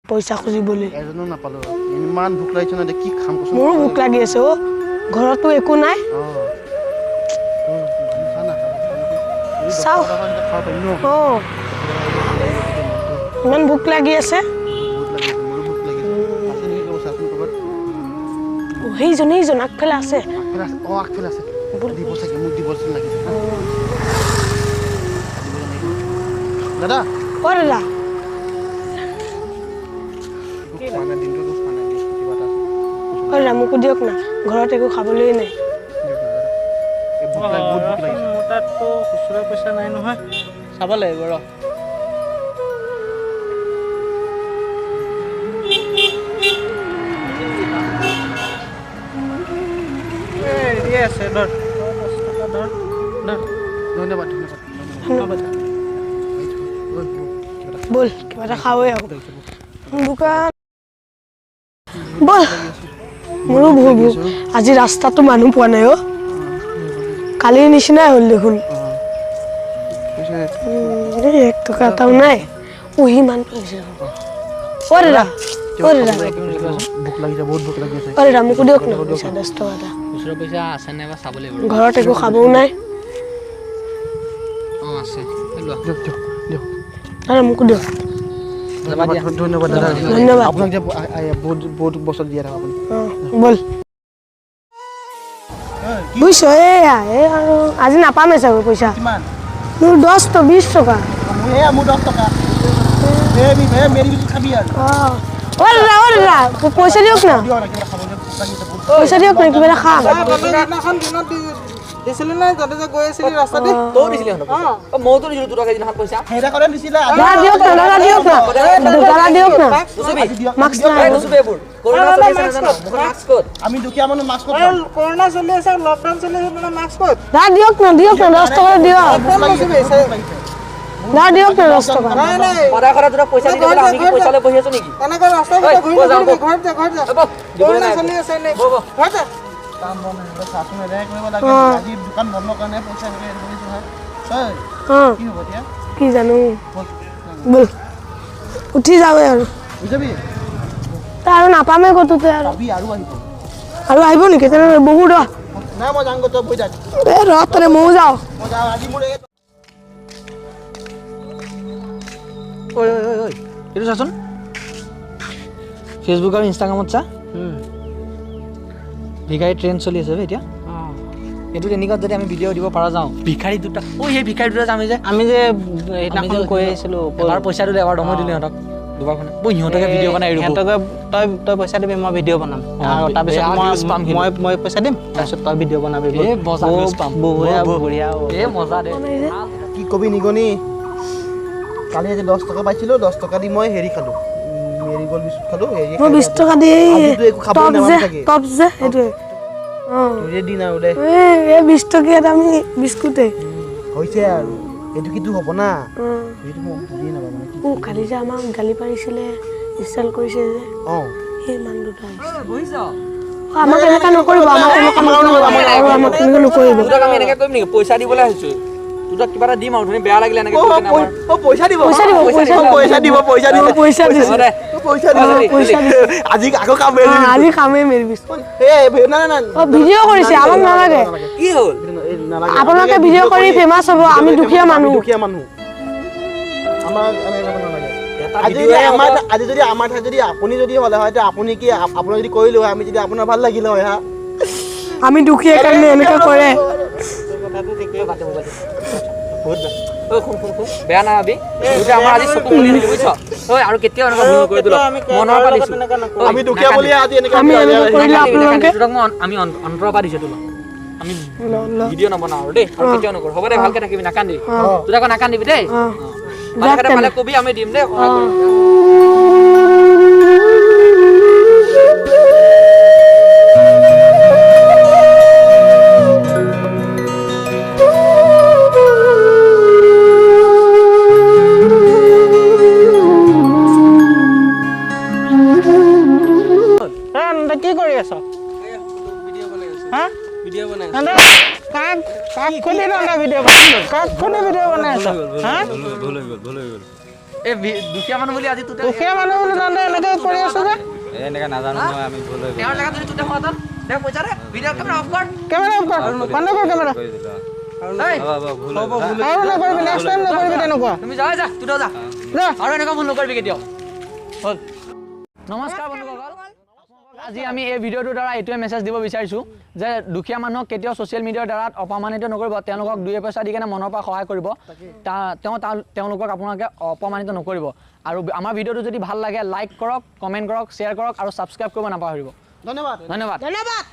পইচা খুজিবলৈ এজনো নাপালো ইমান ভুক লাগিছে না কি খাম কষ্ট মোৰো ভুক লাগি আছে ও ঘৰতো একো নাই চাও ইমান ভুক লাগি আছে সেইজন আগফালে আছে আগফালে আছে দিব চাগে মোক দিব লাগিছে দাদা অ দাদা মোকো দিয়ক না ঘৰত একো খাবলৈ নাই মোৰ তাততো খুচুৰা পইচা নাই নহয় চাব লাগিব ৰ আছে ধৰ 10 টকা ধৰ ধন্যবাদ বল কিবা এটা খাওঁৱে আকৌ দোকান বল মোৰো ভুক আজি ৰাস্তাটো মানুহ পোৱা নাই অ কালিৰ নিচিনাই হ'ল দেখোন 1 টকা এটাও নাই ইমান পইচা অ দাদা ভুক লাগিছে বহুত ভুক লাগিছে অ দাদা মোকো দিয়ক না 10 টকা এটা খুচুৰা পইচা আছে নে বা চাব লাগিব ঘৰত একো খাবও নাই আছে দিয়ক দাদা মোকো দিয়ক ধন্যবাদ দাদা ধন্যবাদ আপোনাক যে বহুত বছৰ দিয়া থাকক আপুনি বল বুইছো আৰু আজি নাপামেই চাগৈ পইচা কিমান মোৰ 20 টকা মোৰ 10 টকা মেৰি বিস্কুট খাবি আৰু অ দাদা পইচা দিয়ক না পইচা দিয়ক না কিবা এটা খাম দিছিলি নাই যাতে যে গৈ আছিলি ৰাস্তাতে তও দিছিলি অ মইতো দিছিলো 2 টকা দিনা পইচা হেৰা কৰে দিছিলে দাদা দিয়ক না মাস্ক নাই দুসুবেবোৰ কৰোনা চলি আছে জানো মুখ মাস্ক ক'ত আমি দুখীয়া মানুহ মাস্ক ক'ত কৰোনা চলি আছে লকডাউন চলি আছে মানে মাস্ক ক'ত দাদা দিয়ক না 10 টকা দিয়ক দাদা দিয়ক না 10 টকা নাই খৰা তোৰা পইচা দি দিবলৈ আমি কি পইচা লৈ বহি আছো নেকি এনেকৈ ৰাস্তাতে ঘূৰি ঘৰত যা কৰোনা চলি আছে নে ঘৰত যা কাম বন শাসন এদায় কৰিব লাগে আজি দোকান বন্ধ কাৰণে পইচা হেৰি কৰিছো হয় কি হ'ব এতিয়া কি জানো বল উঠি যাওৱে আৰু বুঝবি আৰু নাপামে কততে আৰু আহিব নেকি তেনে বহুত না মই যাম গত বই যা তৰে ময়ো যাওঁ মই যাওঁ আজি মোৰ ঐ এইটো চাচোন ফেচবুক আৰু ইনষ্টাগ্ৰামত চা ভিখাৰী ট্ৰেন্ড চলি আছে এতিয়া এইটো তেনেকুৱা যদি আমি ভিডিঅ' দিব পৰা যাওঁ ভিখাৰী দুটা সেই ভিখাৰী দুটা আমি যে সেইদিনাখন কৈ আহিছিলোঁ এবাৰ পইচাটো দে এবাৰ দমৈ দিলে সিহঁতক দুবাৰ ফোন সিহঁতকে ভিডিঅ' বনাই সিহঁতকে তই পইচা দিবি মই ভিডিঅ' বনাম আৰু তাৰপিছত মই পইচা দিম তাৰপিছত তই ভিডিঅ' বনাবি বঢ়িয়া মজা দে কি কবি নিগনি কালি আজি 10 টকা পাইছিলোঁ 10 টকা দি মই হেৰি খালোঁ মেৰি গ'ল বিস্কুট খালোঁ মই 20 টকা দি টপ যে সেইটোৱে তোৰে দিন আৰু দে 20 টকীয়াত আমি বিস্কুটে হৈছে আৰু এইটো কিন্তু হ'ব না এইটো মই বুজিয়ে নাপাওঁ মানে কালি যে আমাক গালি পাৰিছিলে ইনষ্টাল কৰিছে যে সেই মান দুটা আমাক এনেকুৱা নকৰিব আমাক নকৰিব আমি এনেকৈ কৰিম নেকি পইচা দিবলৈ আহিছোঁ তোক কিবা এটা দিম আৰু তুমি বেয়া লাগিলে এনেকৈ আজি কামেই মেৰি ভিডিঅ' কৰিছে আমাক নালাগে কি হ'ল আপোনালোকে ভিডিঅ' কৰি ফেমাছ হ'ব আমি দুখীয়া মানুহ আজি যদি আমাৰ ঠাইত যদি আপুনি যদি হ'লে হয় আপুনি কি আপোনাৰ যদি কৰিলো হয় আমি যদি আপোনাৰ ভাল লাগিলে হয় হা আমি দুখীয়া কাৰণে এনেকৈ কৰে বেয়া না আবি আমাৰ আজি চকু মুলি দিলি বুজিছ আৰু কেতিয়াও এনেকুৱা ভুল কৰি দিলো মনৰ পৰা দিছো আমি দুখীয়া বুলি আজি এনেকৈ আমি অন্তৰৰ পৰা দিছো তোক আমি ভিডিঅ' নবনাও আৰু দেই আৰু কেতিয়াও নকৰো হ'ব দে ভালকে থাকিবি নাকান্দিবি তোৰ আকৌ নাকান্দিবি দেই ভালে কবি আমি দিম দেই কি কৰি আছ ভিডিঅ' বনাই কাক খুলি ভিডিঅ' বনাই আছ এই দুখীয়া মানুহ বুলি আজি তোতে দুখীয়া মানুহ বুলি জানে এনেকে কৰি আছো যে এনেকৈ নাজানো মই আমি ভুল হৈ তেওঁৰ জেগাত যদি তোতে হোৱাহেঁতেন দে পইচা দে ভিডিঅ' কেমেৰা অফ কৰ কেমেৰা অফ কৰ বন্ধ কৰ কেমেৰা এই ভুল আৰু নকৰিবি নেক্সট টাইম নকৰিবি তেনেকুৱা তুমি যা যা তোতেও যা যা আৰু এনেকুৱা ভুল নকৰিবি কেতিয়াও হ'ল নমস্কাৰ বন্ধুসকল আজি আমি এই ভিডিঅ'টোৰ দ্বাৰা এইটোৱে মেছেজ দিব বিচাৰিছোঁ যে দুখীয়া মানুহক কেতিয়াও ছ'চিয়েল মিডিয়াৰ দ্বাৰা অপমানিত নকৰিব তেওঁলোকক 2 পইচা দি কেনে মনৰ পৰা সহায় কৰিব তেওঁলোকক আপোনালোকে অপমানিত নকৰিব আৰু আমাৰ ভিডিঅ'টো যদি ভাল লাগে লাইক কৰক কমেণ্ট কৰক শ্বেয়াৰ কৰক আৰু ছাবস্ক্ৰাইব কৰিব নাপাহৰিব ধন্যবাদ ধন্যবাদ ধন্যবাদ